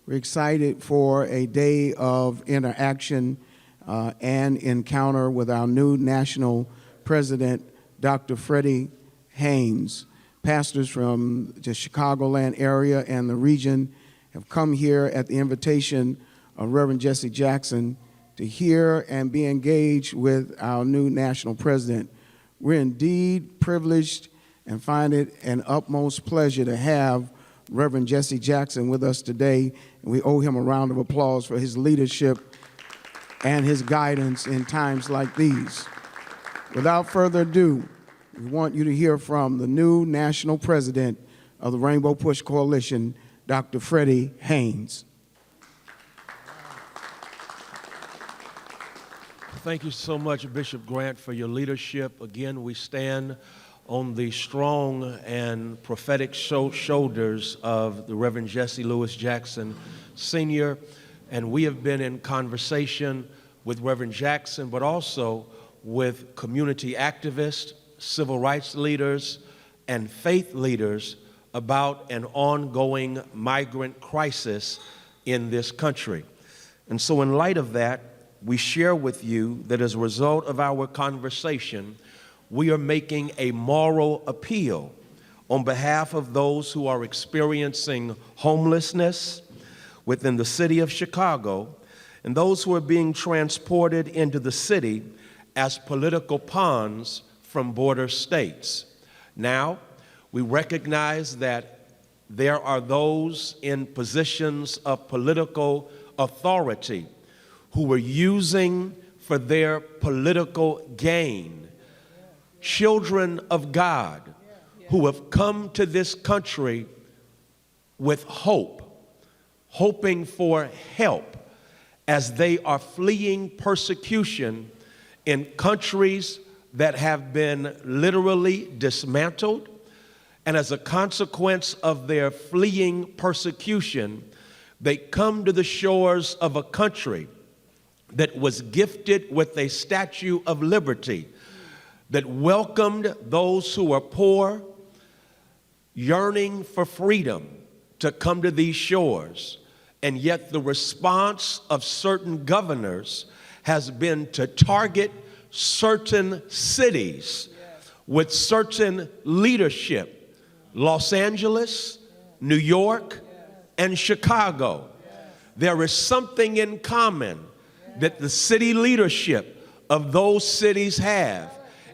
We're excited for a day of interaction and encounter with our new national president, Dr. Freddie Haynes. Pastors from the Chicagoland area and the region have come here at the invitation of Reverend Jesse Jackson to hear and be engaged with our new national president. We're indeed privileged and find it an utmost pleasure to have Reverend Jesse Jackson with us today, and we owe him a round of applause for his leadership and his guidance in times like these. Without further ado, we want you to hear from the new national president of the Rainbow Push Coalition, Dr. Freddie Haynes. Thank you so much, Bishop Grant, for your leadership. Again, we stand on the strong and prophetic shoulders of the Reverend Jesse Lewis Jackson Sr., and we have been in conversation with Reverend Jackson, but also with community activists, civil rights leaders, and faith leaders about an ongoing migrant crisis in this country. And so in light of that, we share with you that as a result of our conversation, we are making a moral appeal on behalf of those who are experiencing homelessness within the city of Chicago and those who are being transported into the city as political pawns from border states. Now, we recognize that there are those in positions of political authority who are using for their political gain children of God who have come to this country with hope, hoping for help as they are fleeing persecution in countries that have been literally dismantled. And as a consequence of their fleeing persecution, they come to the shores of a country that was gifted with a Statue of Liberty, that welcomed those who are poor, yearning for freedom to come to these shores. And yet the response of certain governors has been to target certain cities with certain leadership, Los Angeles, New York, and Chicago. There is something in common that the city leadership of those cities have.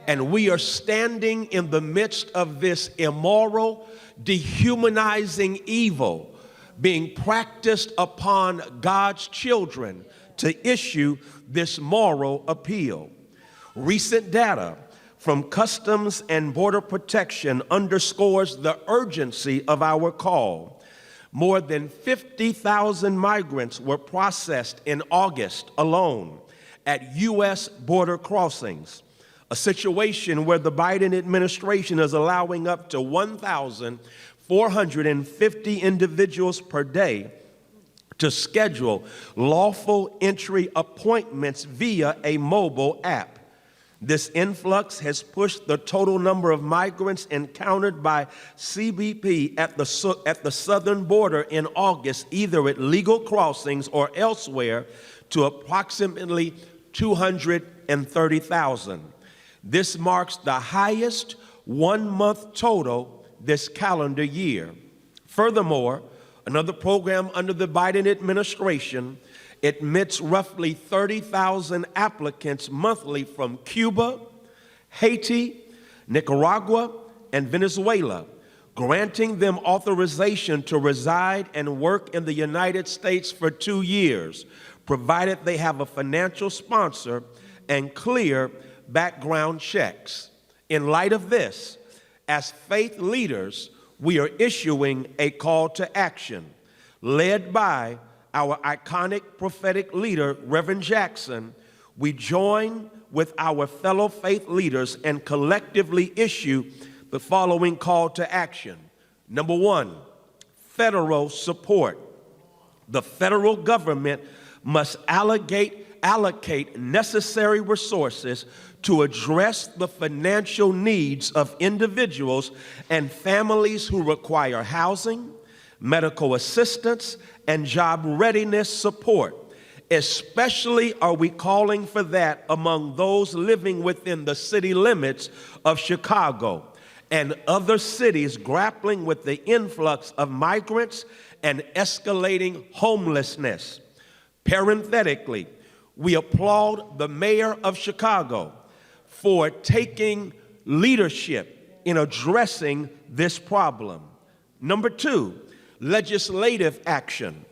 And we are standing in the midst of this immoral, dehumanizing evil being practiced upon God's children to issue this moral appeal. Recent data from Customs and Border Protection underscores the urgency of our call. More than 50,000 migrants were processed in August alone at U.S. border crossings, a situation where the Biden administration is allowing up to 1,450 individuals per day to schedule lawful entry appointments via a mobile app. This influx has pushed the total number of migrants encountered by CBP at the southern border in August, either at legal crossings or elsewhere, to approximately 230,000. This marks the highest one-month total this calendar year. Furthermore, another program under the Biden administration admits roughly 30,000 applicants monthly from Cuba, Haiti, Nicaragua, and Venezuela, granting them authorization to reside and work in the United States for 2 years, provided they have a financial sponsor and clear background checks. In light of this, as faith leaders, we are issuing a call to action led by our iconic prophetic leader, Reverend Jackson. We join with our fellow faith leaders and collectively issue the following call to action. Number one, federal support. The federal government must allocate necessary resources to address the financial needs of individuals and families who require housing, medical assistance, and job readiness support. Especially are we calling for that among those living within the city limits of Chicago and other cities grappling with the influx of migrants and escalating homelessness. Parenthetically, we applaud the mayor of Chicago for taking leadership in addressing this problem. Number two, legislative action.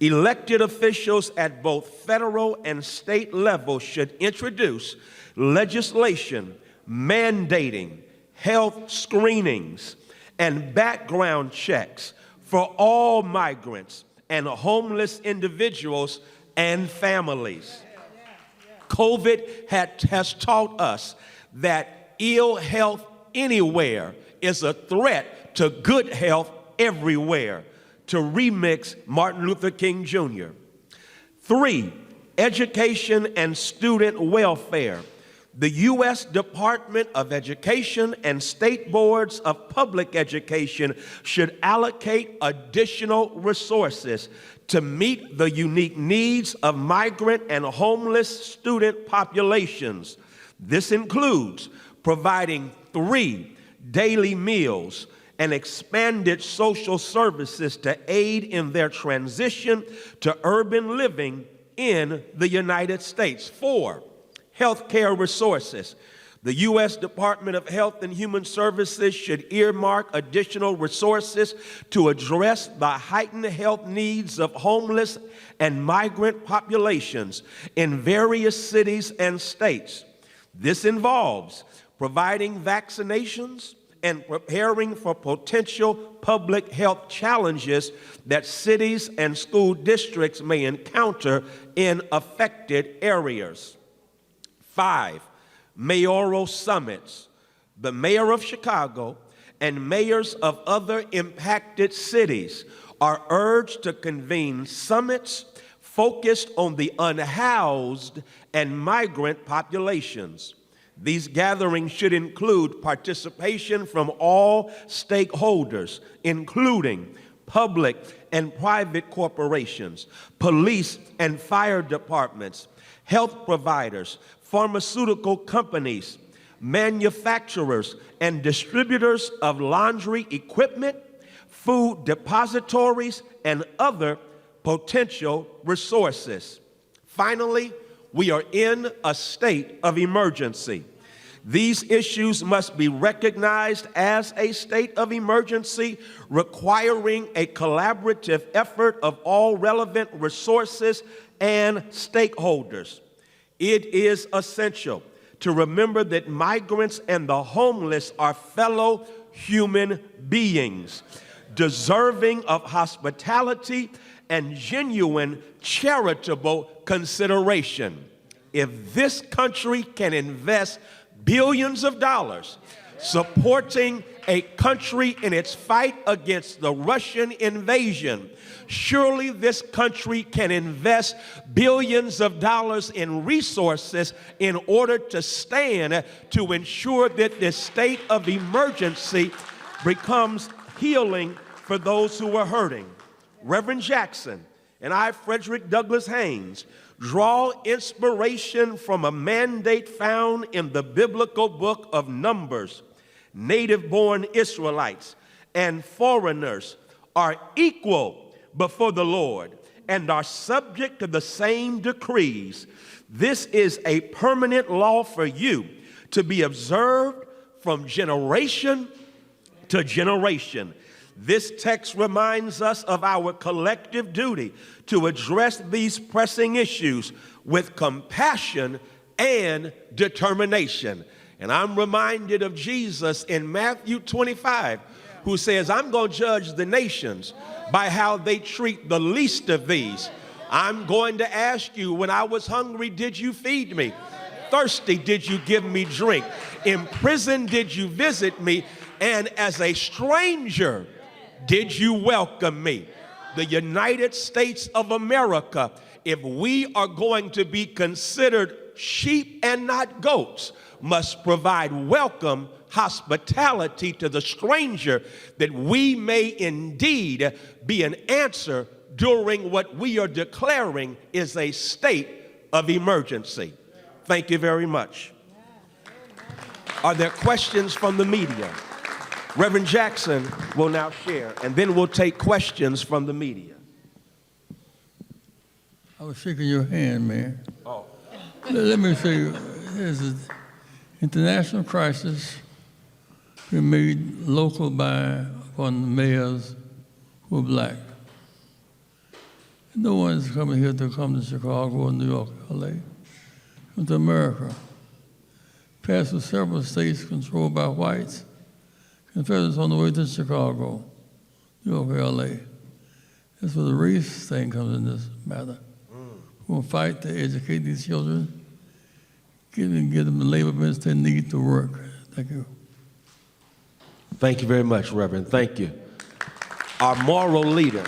Elected officials at both federal and state levels should introduce legislation mandating health screenings and background checks for all migrants and homeless individuals and families. COVID has taught us that ill health anywhere is a threat to good health everywhere, to remix Martin Luther King Jr. 3, education and student welfare. The U.S. Department of Education and state boards of public education should allocate additional resources to meet the unique needs of migrant and homeless student populations. This includes providing 3 daily meals and expanded social services to aid in their transition to urban living in the United States. 4, healthcare resources. The U.S. Department of Health and Human Services should earmark additional resources to address the heightened health needs of homeless and migrant populations in various cities and states. This involves providing vaccinations and preparing for potential public health challenges that cities and school districts may encounter in affected areas. 5, mayoral summits. The mayor of Chicago and mayors of other impacted cities are urged to convene summits focused on the unhoused and migrant populations. These gatherings should include participation from all stakeholders, including public and private corporations, police and fire departments, health providers, pharmaceutical companies, manufacturers and distributors of laundry equipment, food depositories, and other potential resources. Finally, we are in a state of emergency. These issues must be recognized as a state of emergency, requiring a collaborative effort of all relevant resources and stakeholders. It is essential to remember that migrants and the homeless are fellow human beings, deserving of hospitality and genuine charitable consideration. If this country can invest billions of dollars supporting a country in its fight against the Russian invasion, surely this country can invest billions of dollars in resources in order to stand to ensure that this state of emergency becomes healing for those who are hurting. Reverend Jackson and I, Frederick Douglass Haynes, draw inspiration from a mandate found in the biblical book of Numbers. Native-born Israelites and foreigners are equal before the Lord and are subject to the same decrees. This is a permanent law for you to be observed from generation to generation. This text reminds us of our collective duty to address these pressing issues with compassion and determination. And I'm reminded of Jesus in Matthew 25, who says, I'm going to judge the nations by how they treat the least of these. I'm going to ask you, when I was hungry, did you feed me? Thirsty, did you give me drink? In prison, did you visit me? And as a stranger, did you welcome me? The United States of America, if we are going to be considered sheep and not goats, must provide welcome hospitality to the stranger, that we may indeed be an answer during what we are declaring is a state of emergency. Thank you very much. Are there questions from the media? Reverend Jackson will now share, and then we'll take questions from the media. I was shaking your hand, man. Oh. Let me say, there's an international crisis been made local by one of the mayors who are black. No one's coming here to come to Chicago or New York, LA. Come to America. Passed through several states controlled by whites. Confederates on the way to Chicago, New York, LA. That's where the race thing comes in this matter. We'll fight to educate these children, get them the labor benefits they need to work. Thank you. Thank you very much, Reverend. Thank you. Our moral leader.